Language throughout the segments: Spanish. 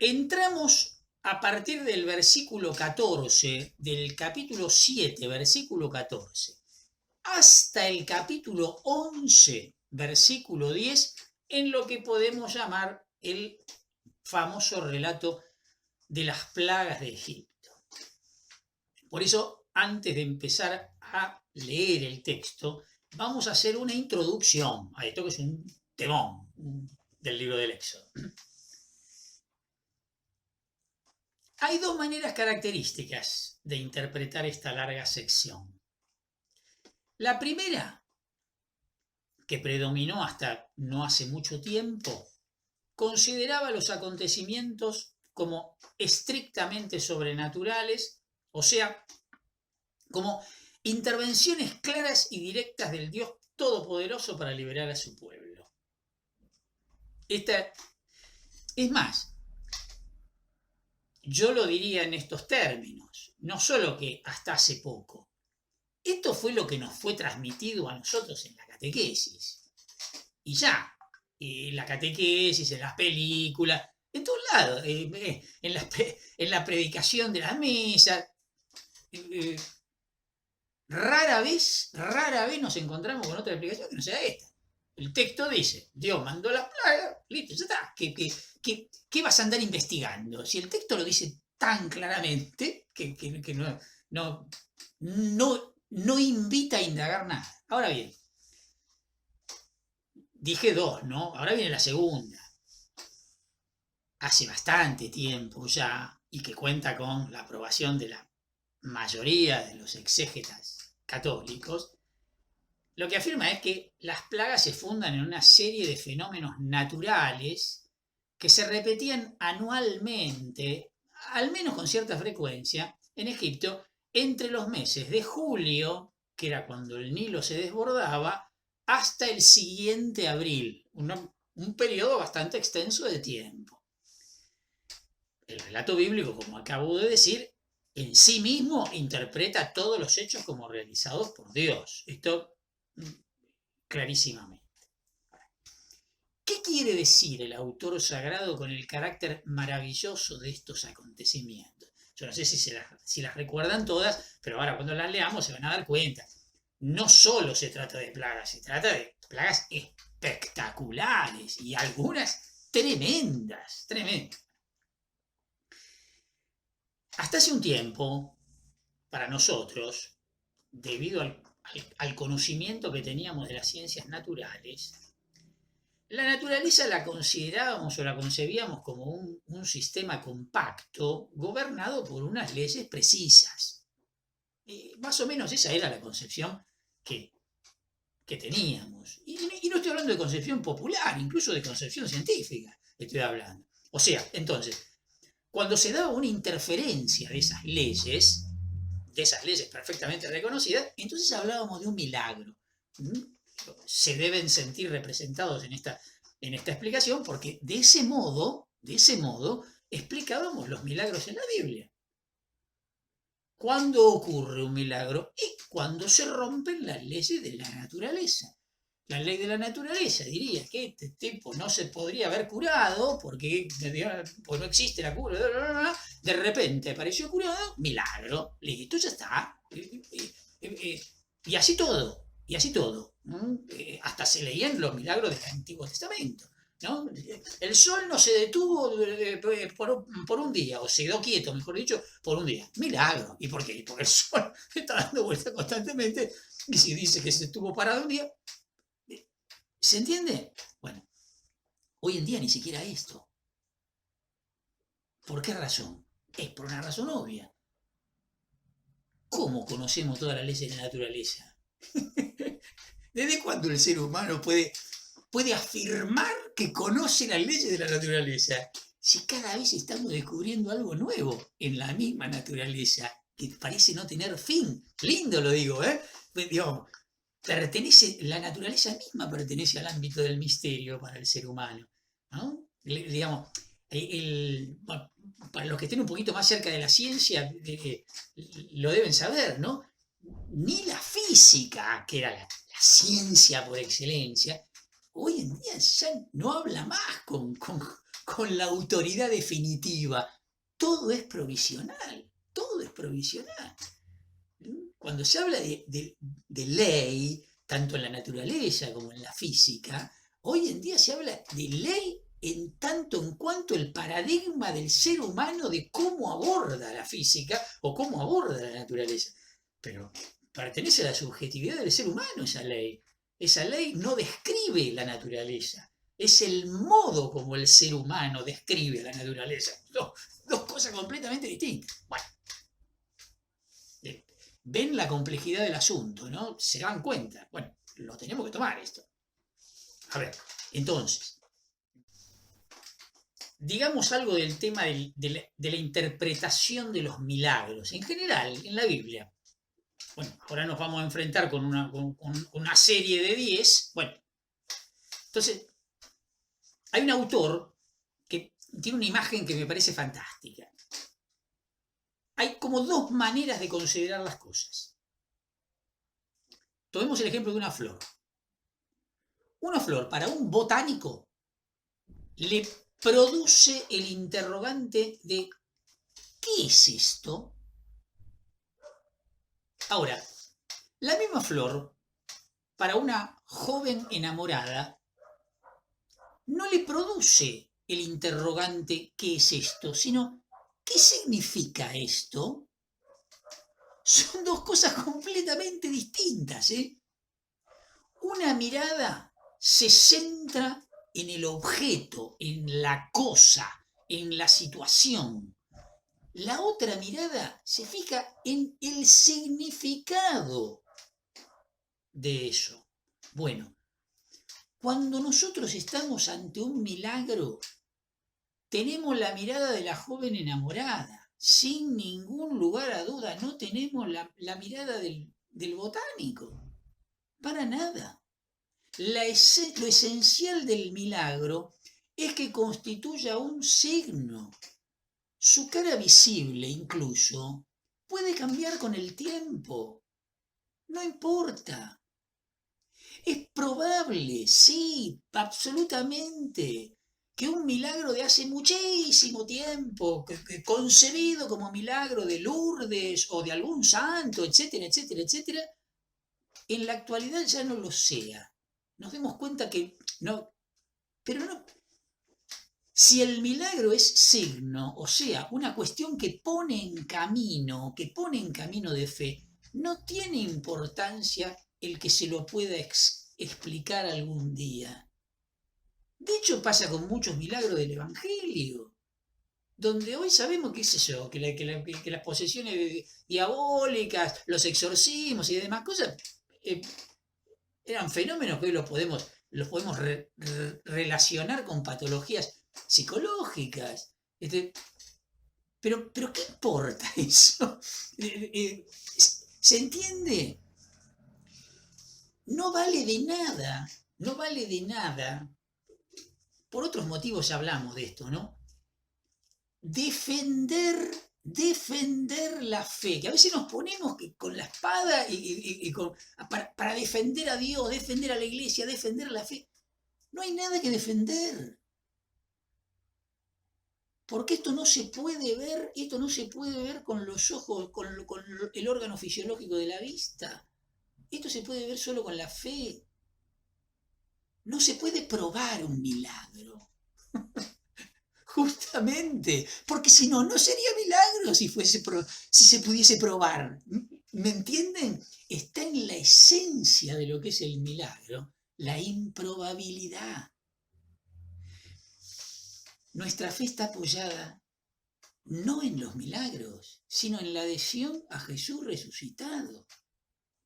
entramos a partir del versículo 14, del capítulo 7, versículo 14, hasta el capítulo 11, versículo 10, en lo que podemos llamar el famoso relato de las plagas de Egipto. Por eso, antes de empezar a leer el texto, vamos a hacer una introducción a esto que es un temón del libro del Éxodo. Hay dos maneras características de interpretar esta larga sección. La primera, que predominó hasta no hace mucho tiempo, consideraba los acontecimientos como estrictamente sobrenaturales, o sea, como intervenciones claras y directas del Dios Todopoderoso para liberar a su pueblo. Es más, yo lo diría en estos términos, no solo que hasta hace poco. Esto fue lo que nos fue transmitido a nosotros en la catequesis. Y ya, en la catequesis, en las películas, en todos lados, en la predicación de las misas. Rara vez nos encontramos con otra explicación que no sea esta. El texto dice, Dios mandó las plagas, listo, ya está. ¿Qué vas a andar investigando? Si el texto lo dice tan claramente que no invita a indagar nada. Ahora bien, dije dos, ¿no? Ahora viene la segunda. Hace bastante tiempo ya, y que cuenta con la aprobación de la mayoría de los exégetas católicos, lo que afirma es que las plagas se fundan en una serie de fenómenos naturales que se repetían anualmente, al menos con cierta frecuencia, en Egipto, entre los meses de julio, que era cuando el Nilo se desbordaba, hasta el siguiente abril, un periodo bastante extenso de tiempo. El relato bíblico, como acabo de decir, en sí mismo interpreta todos los hechos como realizados por Dios. Esto clarísimamente. ¿Qué quiere decir el autor sagrado con el carácter maravilloso de estos acontecimientos? Yo no sé si las recuerdan todas, pero ahora cuando las leamos se van a dar cuenta. No solo se trata de plagas, se trata de plagas espectaculares y algunas tremendas. Hasta hace un tiempo, para nosotros, debido al conocimiento que teníamos de las ciencias naturales, la naturaleza la considerábamos o la concebíamos como un sistema compacto gobernado por unas leyes precisas. Más o menos esa era la concepción que teníamos. Y no estoy hablando de concepción popular, incluso de concepción científica estoy hablando. O sea, entonces, cuando se daba una interferencia de esas leyes perfectamente reconocidas, entonces hablábamos de un milagro. Se deben sentir representados en esta explicación porque de ese modo explicábamos los milagros en la Biblia. ¿Cuándo ocurre un milagro? Y cuando se rompen las leyes de la naturaleza. La ley de la naturaleza diría que este tipo no se podría haber curado porque no existe la cura. De repente apareció curado, milagro, listo, ya está. Y así todo. Hasta se leían los milagros del Antiguo Testamento. ¿No? El sol no se detuvo por un día, o se quedó quieto, mejor dicho, por un día. Milagro. ¿Y por qué? Porque el sol está dando vueltas constantemente, y si dice que se estuvo parado un día, ¿se entiende? Bueno, hoy en día ni siquiera esto. ¿Por qué razón? Es por una razón obvia. ¿Cómo conocemos todas las leyes de la naturaleza? ¿Desde cuándo el ser humano puede afirmar que conoce las leyes de la naturaleza? Si cada vez estamos descubriendo algo nuevo en la misma naturaleza, que parece no tener fin. Lindo lo digo, ¿eh? Digamos, la naturaleza misma pertenece al ámbito del misterio para el ser humano, ¿no? Digamos, para los que estén un poquito más cerca de la ciencia, lo deben saber, ¿no? Ni la física, que era la ciencia por excelencia, hoy en día ya no habla más con con la autoridad definitiva. Todo es provisional, todo es provisional. Cuando se habla de ley, tanto en la naturaleza como en la física, hoy en día se habla de ley en tanto en cuanto el paradigma del ser humano de cómo aborda la física o cómo aborda la naturaleza. Pero pertenece a la subjetividad del ser humano esa ley. Esa ley no describe la naturaleza, es el modo como el ser humano describe la naturaleza. Dos cosas completamente distintas. Bueno, ven la complejidad del asunto, ¿no? Se dan cuenta. Bueno, lo tenemos que tomar esto. A ver, entonces, digamos algo del tema de la interpretación de los milagros, en general, en la Biblia. Bueno, ahora nos vamos a enfrentar con una serie de 10. Bueno, entonces, hay un autor que tiene una imagen que me parece fantástica. Hay como dos maneras de considerar las cosas. Tomemos el ejemplo de una flor. Una flor para un botánico le produce el interrogante de ¿qué es esto? Ahora, la misma flor para una joven enamorada no le produce el interrogante ¿qué es esto? Sino ¿qué significa esto? Son dos cosas completamente distintas, ¿eh? Una mirada se centra en el objeto, en la cosa, en la situación. La otra mirada se fija en el significado de eso. Bueno, cuando nosotros estamos ante un milagro, tenemos la mirada de la joven enamorada. Sin ningún lugar a duda, no tenemos la mirada del botánico. Para nada. Lo esencial del milagro es que constituya un signo. Su cara visible incluso puede cambiar con el tiempo. No importa. Es probable, sí, absolutamente, que un milagro de hace muchísimo tiempo, concebido como milagro de Lourdes o de algún santo, etcétera, etcétera, etcétera, en la actualidad ya no lo sea. Nos demos cuenta que no, pero no. Si el milagro es signo, o sea, una cuestión que pone en camino de fe, no tiene importancia el que se lo pueda explicar algún día. De hecho, pasa con muchos milagros del Evangelio, donde hoy sabemos, qué sé yo, que las posesiones diabólicas, los exorcismos y demás cosas, eran fenómenos que hoy los podemos relacionar con patologías psicológicas. Pero ¿qué importa eso? ¿Se entiende? No vale de nada, no vale de nada. Por otros motivos ya hablamos de esto, ¿no? Defender la fe, que a veces nos ponemos con la espada para defender a Dios, defender a la iglesia, defender la fe. No hay nada que defender. Porque esto no se puede ver con los ojos, con el órgano fisiológico de la vista. Esto se puede ver solo con la fe. No se puede probar un milagro. Justamente, porque si no, no sería milagro si se pudiese probar. ¿Me entienden? Está en la esencia de lo que es el milagro, la improbabilidad. Nuestra fe está apoyada no en los milagros, sino en la adhesión a Jesús resucitado.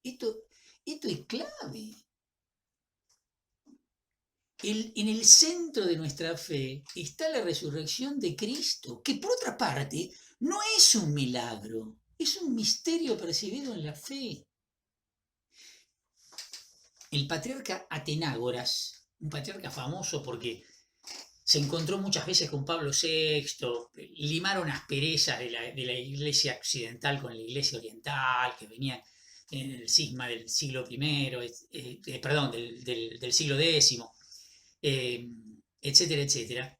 Esto es clave. En el centro de nuestra fe está la resurrección de Cristo, que por otra parte no es un milagro, es un misterio percibido en la fe. El patriarca Atenágoras, un patriarca famoso porque se encontró muchas veces con Pablo VI, limaron asperezas de la iglesia occidental con la iglesia oriental, que venían en el cisma del siglo I, perdón, del siglo X, etcétera, etcétera.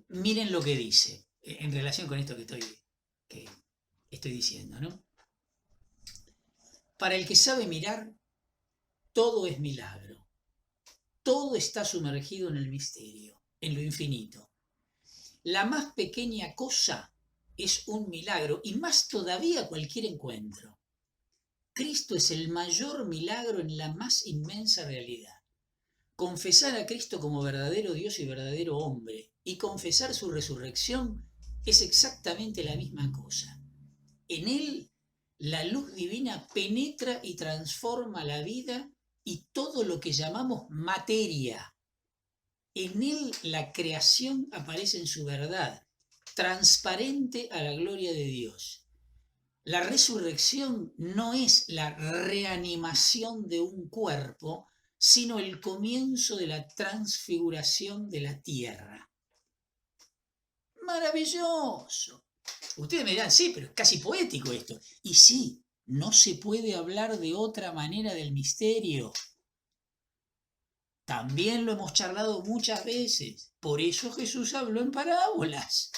Miren lo que dice en relación con esto que estoy diciendo, ¿no? Para el que sabe mirar, todo es milagro. Todo está sumergido en el misterio, en lo infinito. La más pequeña cosa es un milagro y más todavía cualquier encuentro. Cristo es el mayor milagro en la más inmensa realidad. Confesar a Cristo como verdadero Dios y verdadero hombre y confesar su resurrección es exactamente la misma cosa. En Él, la luz divina penetra y transforma la vida y todo lo que llamamos materia. En Él la creación aparece en su verdad, transparente a la gloria de Dios. La resurrección no es la reanimación de un cuerpo, sino el comienzo de la transfiguración de la tierra. ¡Maravilloso! Ustedes me dirán, sí, pero es casi poético esto. Y sí, no se puede hablar de otra manera del misterio. También lo hemos charlado muchas veces. Por eso Jesús habló en parábolas.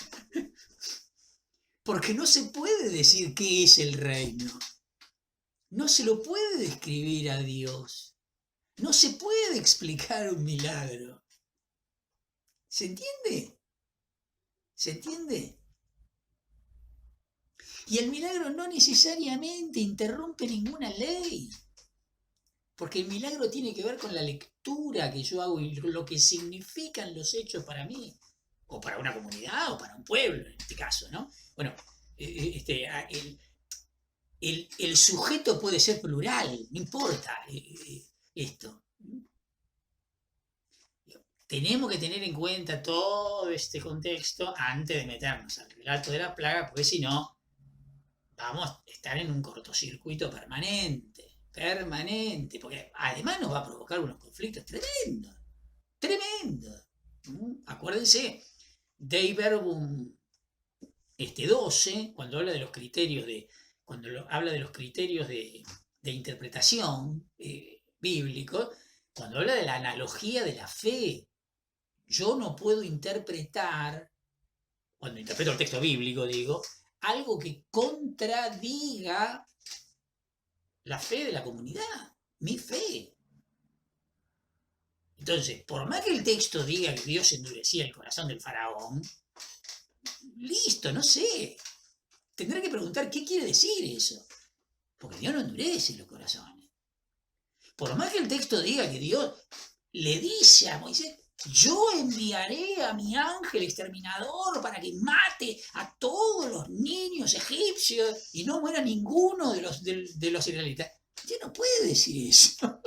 Porque no se puede decir qué es el reino. No se lo puede describir a Dios. No se puede explicar un milagro. ¿Se entiende? ¿Se entiende? Y el milagro no necesariamente interrumpe ninguna ley. Porque el milagro tiene que ver con la lectura que yo hago y lo que significan los hechos para mí, o para una comunidad, o para un pueblo, en este caso, ¿no? Bueno, el sujeto puede ser plural, no importa esto. Tenemos que tener en cuenta todo este contexto antes de meternos al relato de la plaga, porque si no, vamos a estar en un cortocircuito permanente, porque además nos va a provocar unos conflictos tremendos. Acuérdense, Dei Verbum 12, cuando habla de los criterios habla de los criterios de interpretación bíblico, cuando habla de la analogía de la fe, yo no puedo interpretar, cuando interpreto el texto bíblico, digo, algo que contradiga la fe de la comunidad, mi fe. Entonces, por más que el texto diga que Dios endurecía el corazón del faraón, listo, no sé. Tendré que preguntar qué quiere decir eso. Porque Dios no endurece los corazones. Por más que el texto diga que Dios le dice a Moisés, yo enviaré a mi ángel exterminador para que mate a todos los niños egipcios y no muera ninguno de los israelitas. Dios no puede decir eso.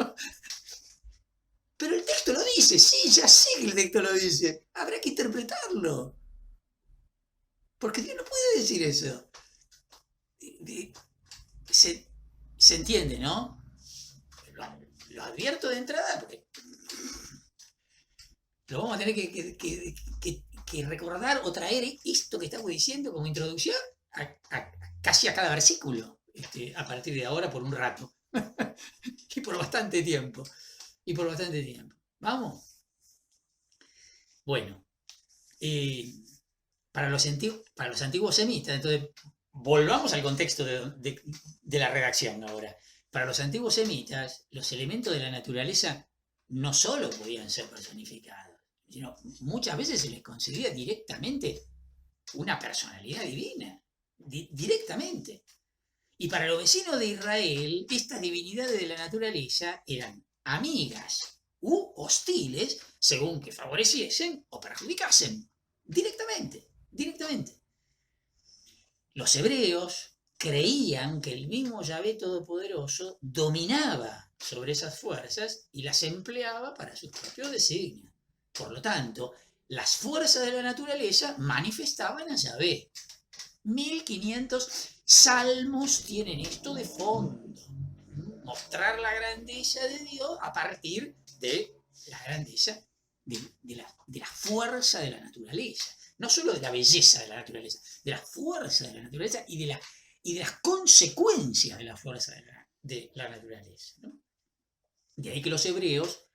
Pero el texto lo dice, sí, ya sé que el texto lo dice. Habrá que interpretarlo. Porque Dios no puede decir eso. Se entiende, ¿no? Lo advierto de entrada porque lo vamos a tener que recordar o traer esto que estamos diciendo como introducción casi a cada versículo a partir de ahora por un rato. Y por bastante tiempo. ¿Vamos? Bueno, para los antiguos semitas, entonces volvamos al contexto de la redacción ahora. Para los antiguos semitas, los elementos de la naturaleza no solo podían ser personificados, sino muchas veces se les concedía directamente una personalidad divina, directamente. Y para los vecinos de Israel, estas divinidades de la naturaleza eran amigas u hostiles según que favoreciesen o perjudicasen, directamente. Los hebreos creían que el mismo Yahvé Todopoderoso dominaba sobre esas fuerzas y las empleaba para sus propios designios. Por lo tanto, las fuerzas de la naturaleza manifestaban a Yahvé. 1500 salmos tienen esto de fondo. Mostrar la grandeza de Dios a partir de la grandeza de la fuerza de la naturaleza. No solo de la belleza de la naturaleza, de la fuerza de la naturaleza y de las consecuencias de la fuerza de la naturaleza, ¿no? De ahí que los hebreos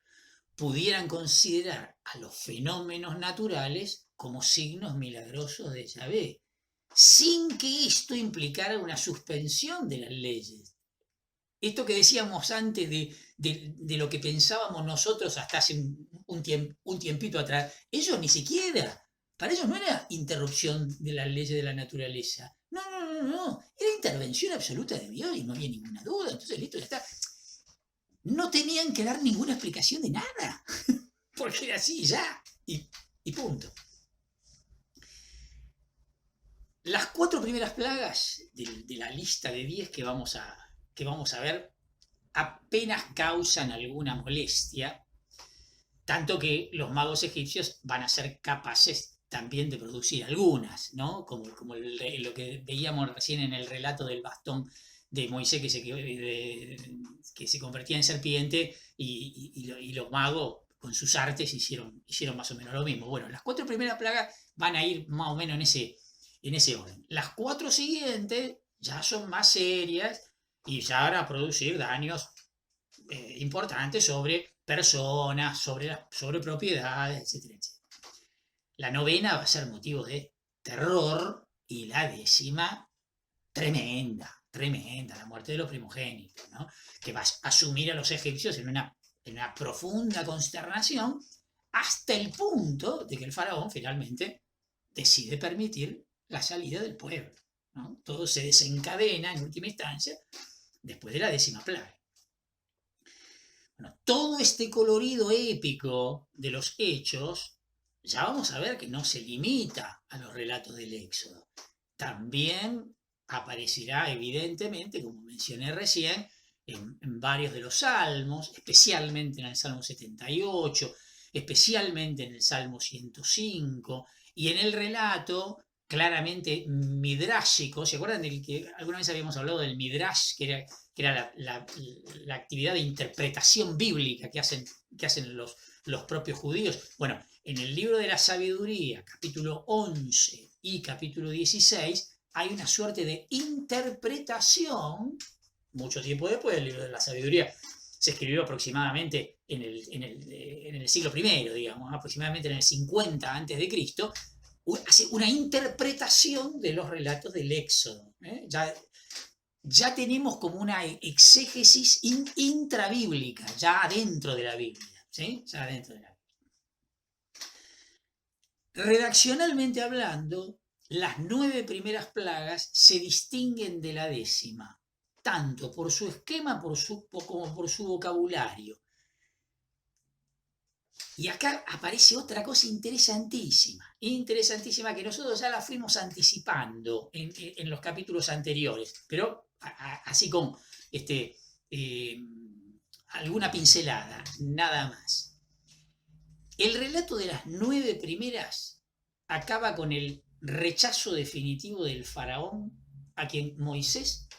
pudieran considerar a los fenómenos naturales como signos milagrosos de Yahvé, sin que esto implicara una suspensión de las leyes. Esto que decíamos antes de lo que pensábamos nosotros hasta hace un tiempito atrás, ellos ni siquiera, para ellos no era interrupción de las leyes de la naturaleza. No, no, no, no, era intervención absoluta de Dios y no había ninguna duda. Entonces, listo, ya está. No tenían que dar ninguna explicación de nada, porque era así, ya, y punto. Las 4 primeras plagas de la lista de 10 que vamos a ver apenas causan alguna molestia, tanto que los magos egipcios van a ser capaces también de producir algunas, ¿no? Como lo que veíamos recién en el relato del bastón de Moisés que se convertía en serpiente y los magos con sus artes hicieron más o menos lo mismo. Bueno, las 4 primeras plagas van a ir más o menos en ese orden. Las 4 siguientes ya son más serias y ya van a producir daños importantes sobre personas, sobre propiedades, etcétera, etcétera. La 9ª va a ser motivo de terror y la 10ª tremenda, la muerte de los primogénitos, ¿no? Que va a sumir a los egipcios en una profunda consternación hasta el punto de que el faraón finalmente decide permitir la salida del pueblo, ¿no? Todo se desencadena en última instancia después de la 10ª plaga. Bueno, todo este colorido épico de los hechos, ya vamos a ver que no se limita a los relatos del Éxodo. También aparecerá evidentemente, como mencioné recién, en varios de los salmos, especialmente en el Salmo 78, especialmente en el Salmo 105, y en el relato claramente midrásico. ¿Se acuerdan del que alguna vez habíamos hablado del midrash, que era la actividad de interpretación bíblica que hacen los propios judíos? Bueno, en el libro de la sabiduría, capítulo 11 y capítulo 16, hay una suerte de interpretación, mucho tiempo después del libro de la sabiduría. Se escribió aproximadamente en el siglo I, digamos, aproximadamente en el 50 a.C., hace una interpretación de los relatos del Éxodo. Ya tenemos como una exégesis intrabíblica, ya adentro de la Biblia. ¿Sí? Ya adentro de la Biblia. Redaccionalmente hablando, las 9 primeras plagas se distinguen de la 10ª, tanto por su esquema como por su vocabulario. Y acá aparece otra cosa interesantísima que nosotros ya la fuimos anticipando en los capítulos anteriores, pero así con alguna pincelada, nada más. El relato de las 9 primeras acaba con el rechazo definitivo del faraón, a quien Moisés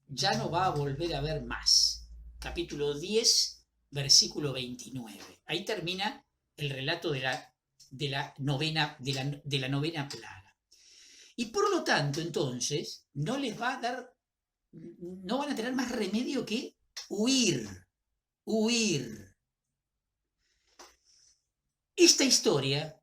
ya no va a volver a ver más. Capítulo 10, versículo 29. Ahí termina el relato de la novena plaga. Y por lo tanto, entonces, no van a tener más remedio que huir. Esta historia,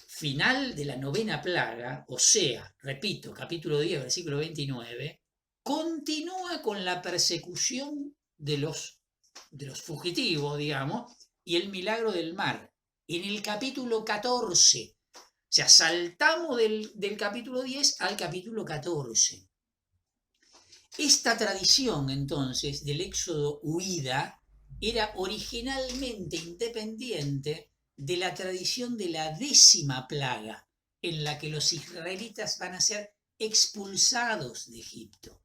final de la 9ª plaga, o sea, repito, capítulo 10, versículo 29, continúa con la persecución de los fugitivos, digamos, y el milagro del mar, en el capítulo 14. O sea, saltamos del capítulo 10 al capítulo 14. Esta tradición, entonces, del éxodo huida, era originalmente independiente de la tradición de la 10ª plaga, en la que los israelitas van a ser expulsados de Egipto.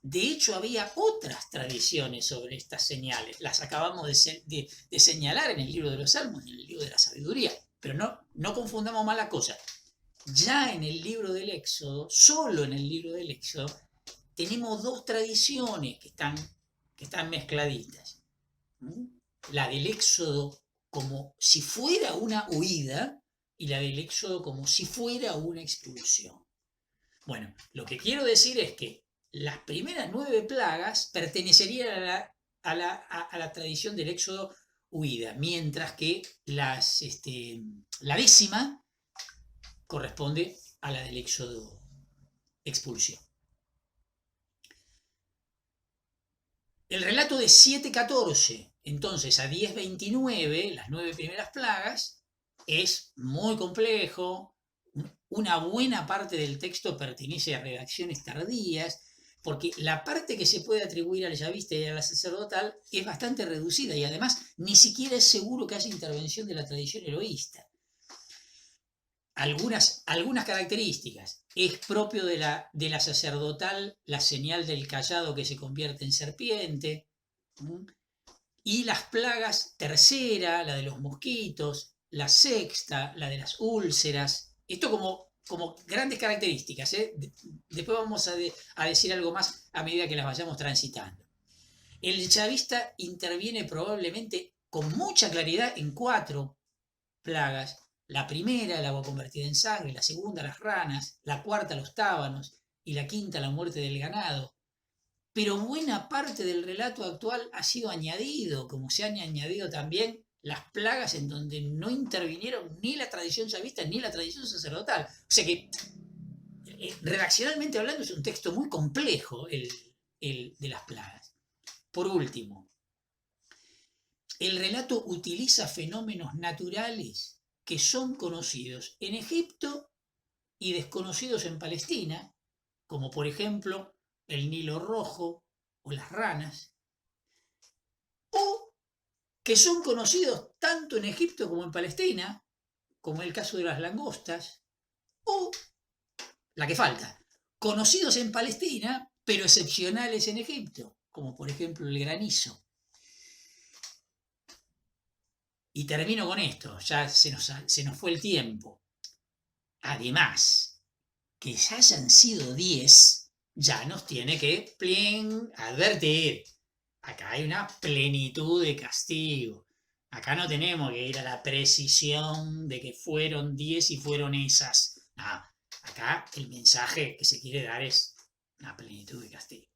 De hecho, había otras tradiciones sobre estas señales. Las acabamos de señalar en el libro de los Salmos, en el libro de la sabiduría. Pero no confundamos mal la cosa. Ya en el libro del Éxodo, solo en el libro del Éxodo, tenemos 2 tradiciones que están mezcladitas. La del Éxodo como si fuera una huida y la del Éxodo como si fuera una expulsión. Bueno, lo que quiero decir es que las primeras 9 plagas pertenecerían a la tradición del Éxodo huida, mientras que la 10ª corresponde a la del éxodo, expulsión. El relato de 7:14, entonces a 10:29, las 9 primeras plagas, es muy complejo. Una buena parte del texto pertenece a redacciones tardías, porque la parte que se puede atribuir al yavista y a la sacerdotal es bastante reducida y además ni siquiera es seguro que haya intervención de la tradición eloísta. Algunas características. Es propio de la sacerdotal la señal del cayado que se convierte en serpiente. Y las plagas, tercera, la de los mosquitos, la sexta, la de las úlceras. Esto como grandes características. Después vamos a decir algo más a medida que las vayamos transitando. El chavista interviene probablemente con mucha claridad en 4 plagas. La primera, el agua convertida en sangre; la segunda, las ranas; la cuarta, los tábanos; y la quinta, la muerte del ganado. Pero buena parte del relato actual ha sido añadido, como se han añadido también las plagas en donde no intervinieron ni la tradición chavista ni la tradición sacerdotal. O sea que, redaccionalmente hablando, es un texto muy complejo el de las plagas. Por último, el relato utiliza fenómenos naturales que son conocidos en Egipto y desconocidos en Palestina, como por ejemplo el Nilo Rojo o las ranas, o que son conocidos tanto en Egipto como en Palestina, como el caso de las langostas, o la que falta, conocidos en Palestina, pero excepcionales en Egipto, como por ejemplo el granizo. Y termino con esto, ya se nos fue el tiempo. Además, que ya hayan sido 10, ya nos tiene que advertir. Acá hay una plenitud de castigo. Acá no tenemos que ir a la precisión de que fueron 10 y fueron esas. No, acá el mensaje que se quiere dar es una plenitud de castigo.